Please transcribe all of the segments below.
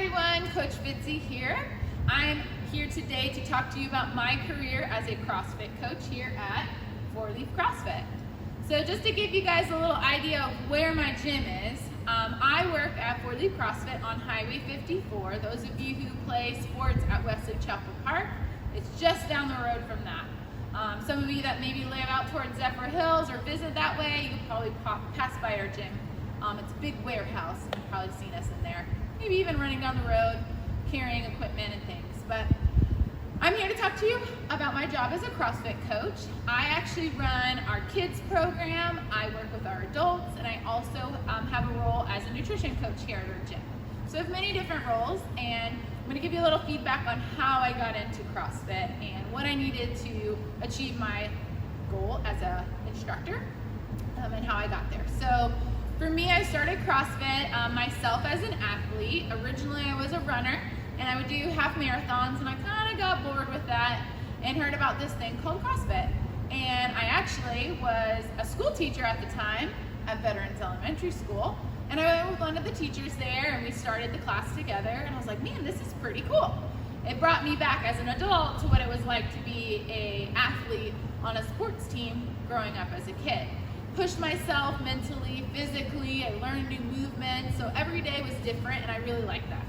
everyone, Coach Fitzy here. I'm here today to talk to you about my career as a CrossFit coach here at 4-Leaf CrossFit. So just to give you guys a little idea of where my gym is, I work at 4-Leaf CrossFit on Highway 54. Those of you who play sports at Wesley Chapel Park, it's just down the road from that. Some of you that maybe live out towards Zephyr Hills or visit that way, you can probably pass by our gym. It's a big warehouse, and you've probably seen us in there. Maybe even running down the road, carrying equipment and things. But I'm here to talk to you about my job as a CrossFit coach. I actually run our kids program, I work with our adults, and I also have a role as a nutrition coach here at our gym. So I have many different roles, and I'm going to give you a little feedback on how I got into CrossFit and what I needed to achieve my goal as an instructor and how I got there. So for me, I started CrossFit myself as an athlete. Originally, I was a runner, and I would do half marathons, and I kind of got bored with that and heard about this thing called CrossFit. And I actually was a school teacher at the time at Veterans Elementary School, and I went with one of the teachers there, and we started the class together, and I was like, man, this is pretty cool. It brought me back as an adult to what it was like to be an athlete on a sports team growing up as a kid. Pushed myself mentally, physically, I learned new movements, so every day was different, and I really liked that.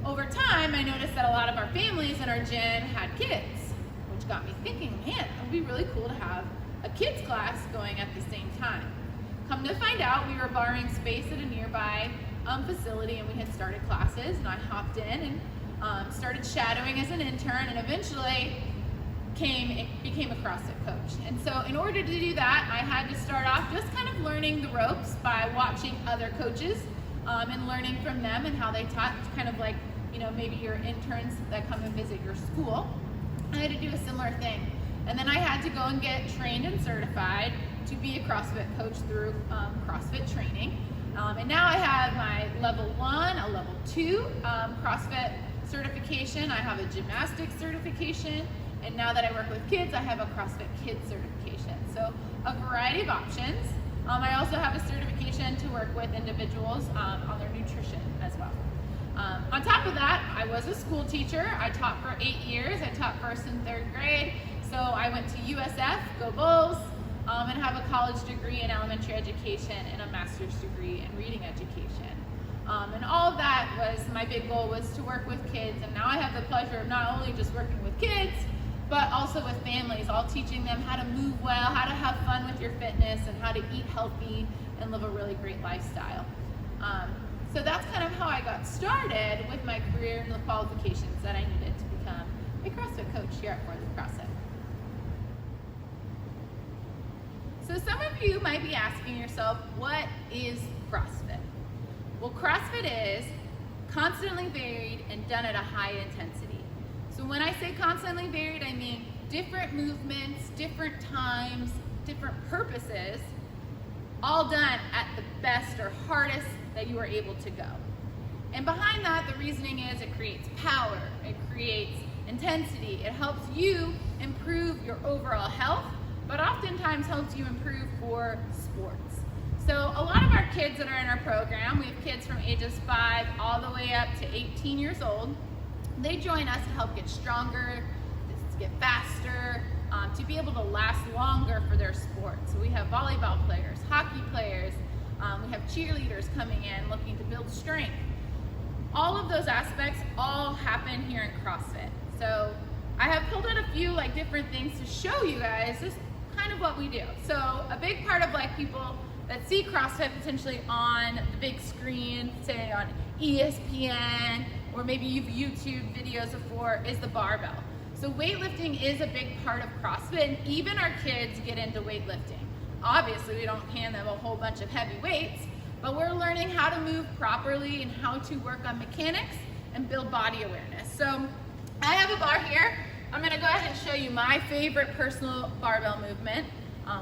Over time, I noticed that a lot of our families in our gym had kids, which got me thinking, man, it would be really cool to have a kids class going at the same time. Come to find out, we were borrowing space at a nearby facility, and we had started classes, and I hopped in and started shadowing as an intern, and eventually became a CrossFit coach. And so in order to do that, I had to start off just kind of learning the ropes by watching other coaches and learning from them and how they taught, kind of like, you know, maybe your interns that come and visit your school. I had to do a similar thing. And then I had to go and get trained and certified to be a CrossFit coach through CrossFit training. And now I have my level 1, a level 2 CrossFit certification. I have a gymnastics certification. And now that I work with kids, I have a CrossFit Kids certification. So a variety of options. I also have a certification to work with individuals on their nutrition as well. On top of that, I was a school teacher. I taught for 8 years. I taught 1st and 3rd grade. So I went to USF, go Bulls, and have a college degree in elementary education and a master's degree in reading education. And all of that was, my big goal was to work with kids. And now I have the pleasure of not only just working with kids, but also with families, all teaching them how to move well, how to have fun with your fitness, and how to eat healthy and live a really great lifestyle. So that's kind of how I got started with my career and the qualifications that I needed to become a CrossFit coach here at 4-Leaf CrossFit. So some of you might be asking yourself, what is CrossFit? Well, CrossFit is constantly varied and done at a high intensity. So when I say constantly varied, I mean different movements, different times, different purposes, all done at the best or hardest that you are able to go. And behind that, the reasoning is it creates power, it creates intensity, it helps you improve your overall health, but oftentimes helps you improve for sports. So a lot of our kids that are in our program, we have kids from ages 5 all the way up to 18 years old. They join us to help get stronger, to get faster, to be able to last longer for their sport. So we have volleyball players, hockey players, we have cheerleaders coming in looking to build strength. All of those aspects all happen here in CrossFit. So I have pulled out a few different things to show you guys just kind of what we do. So a big part of people that see CrossFit potentially on the big screen, say on ESPN, or maybe you've YouTube videos before, is the barbell. So weightlifting is a big part of CrossFit, and even our kids get into weightlifting. Obviously, we don't hand them a whole bunch of heavy weights, but we're learning how to move properly and how to work on mechanics and build body awareness. So I have a bar here. I'm gonna go ahead and show you my favorite personal barbell movement,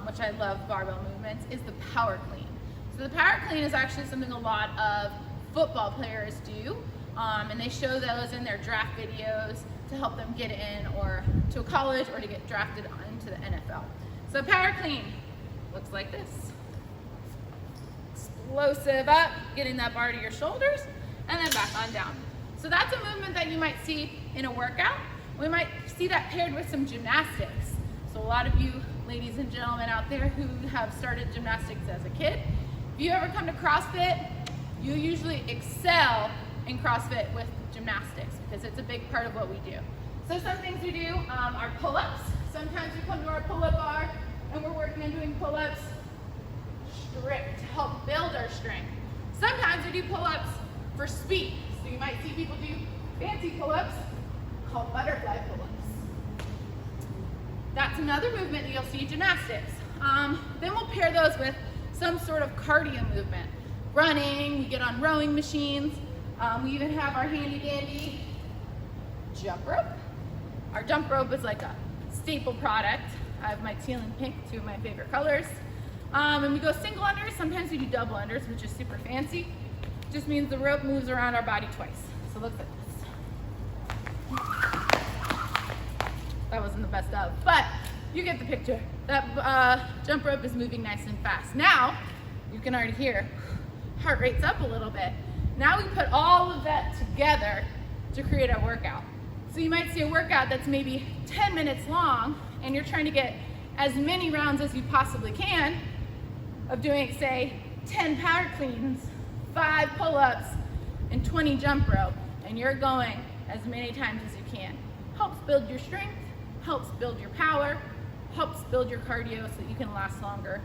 which I love barbell movements, is the power clean. So the power clean is actually something a lot of football players do. And they show those in their draft videos to help them get in or to a college or to get drafted into the NFL. So power clean looks like this. Explosive up, getting that bar to your shoulders, and then back on down. So that's a movement that you might see in a workout. We might see that paired with some gymnastics. So a lot of you ladies and gentlemen out there who have started gymnastics as a kid, if you ever come to CrossFit, you usually excel in CrossFit with gymnastics because it's a big part of what we do. So some things we do are pull-ups. Sometimes we come to our pull-up bar and we're working on doing pull-ups to help build our strength. Sometimes we do pull-ups for speed. So you might see people do fancy pull-ups called butterfly pull-ups. That's another movement that you'll see in gymnastics. Then we'll pair those with some sort of cardio movement. Running, we get on rowing machines. We even have our handy dandy jump rope. Our jump rope is like a staple product. I have my teal and pink, two of my favorite colors. And we go single unders. Sometimes we do double unders, which is super fancy. Just means the rope moves around our body twice. So look at this. That wasn't the best of, but you get the picture. That jump rope is moving nice and fast. Now, you can already hear, heart rate's up a little bit. Now we put all of that together to create our workout. So you might see a workout that's maybe 10 minutes long, and you're trying to get as many rounds as you possibly can of doing, say, 10 power cleans, 5 pull-ups, and 20 jump rope, and you're going as many times as you can. Helps build your strength, helps build your power, helps build your cardio so that you can last longer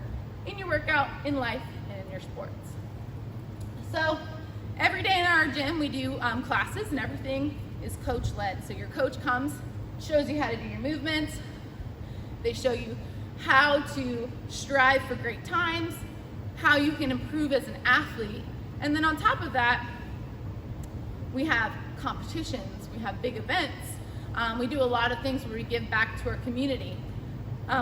in your workout, in life, and in your sports. So every day in our gym we do classes, and everything is coach-led. So your coach comes, shows you how to do your movements. They show you how to strive for great times, how you can improve as an athlete. And then on top of that, we have competitions, we have big events. We do a lot of things where we give back to our community.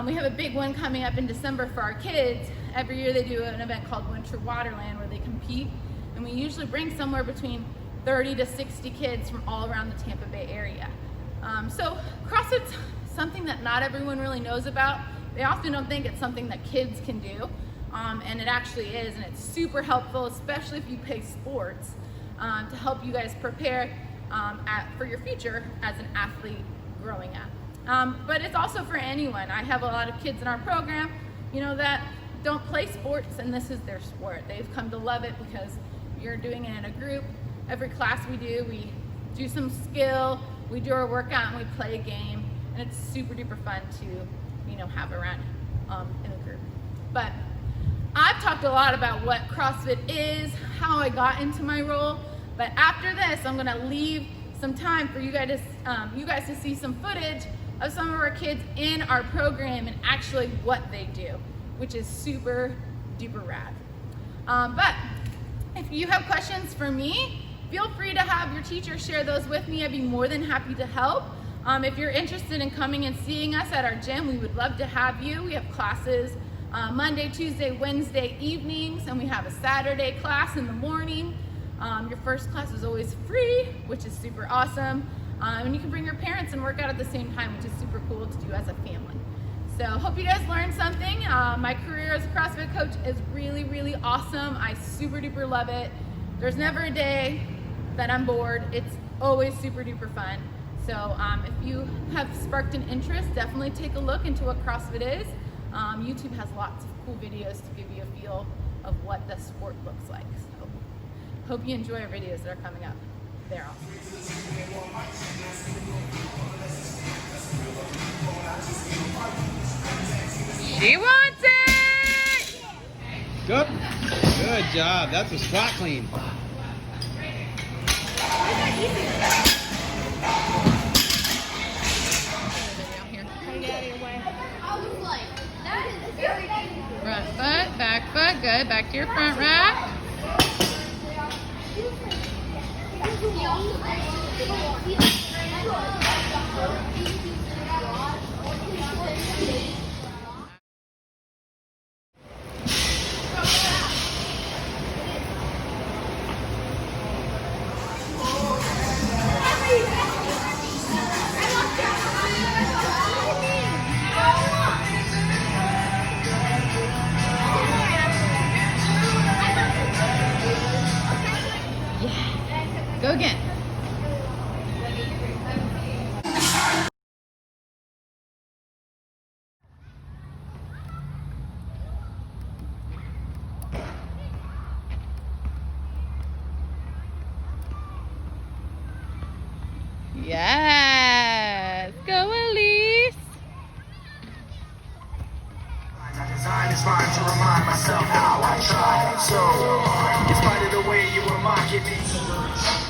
We have a big one coming up in December for our kids. Every year they do an event called Winter Waterland where they compete. And we usually bring somewhere between 30 to 60 kids from all around the Tampa Bay area. So CrossFit's something that not everyone really knows about. They often don't think it's something that kids can do, and it actually is, and it's super helpful, especially if you play sports, to help you guys prepare for your future as an athlete growing up. But it's also for anyone. I have a lot of kids in our program, that don't play sports, and this is their sport. They've come to love it because you're doing it in a group. Every class we do some skill, we do our workout, and we play a game, and it's super duper fun to have around in a group. But I've talked a lot about what CrossFit is, how I got into my role, but after this I'm gonna leave some time for you guys to see some footage of some of our kids in our program and actually what they do, which is super duper rad. But if you have questions for me, feel free to have your teacher share those with me. I'd be more than happy to help. If you're interested in coming and seeing us at our gym, we would love to have you. We have classes Monday, Tuesday, Wednesday evenings, and we have a Saturday class in the morning. Your first class is always free, which is super awesome. And you can bring your parents and work out at the same time, which is super cool to do as a family. So hope you guys learned something. My career as a CrossFit coach is really, really awesome. I super duper love it. There's never a day that I'm bored. It's always super duper fun. So if you have sparked an interest, definitely take a look into what CrossFit is. YouTube has lots of cool videos to give you a feel of what the sport looks like. So hope you enjoy our videos that are coming up. They're awesome. She wants it! Good. Good job. That's a squat clean. Front foot, back foot, good. Back to your front rack. Go again. just rhyme to remind myself how I tried. So, in spite of the way you were mocking me.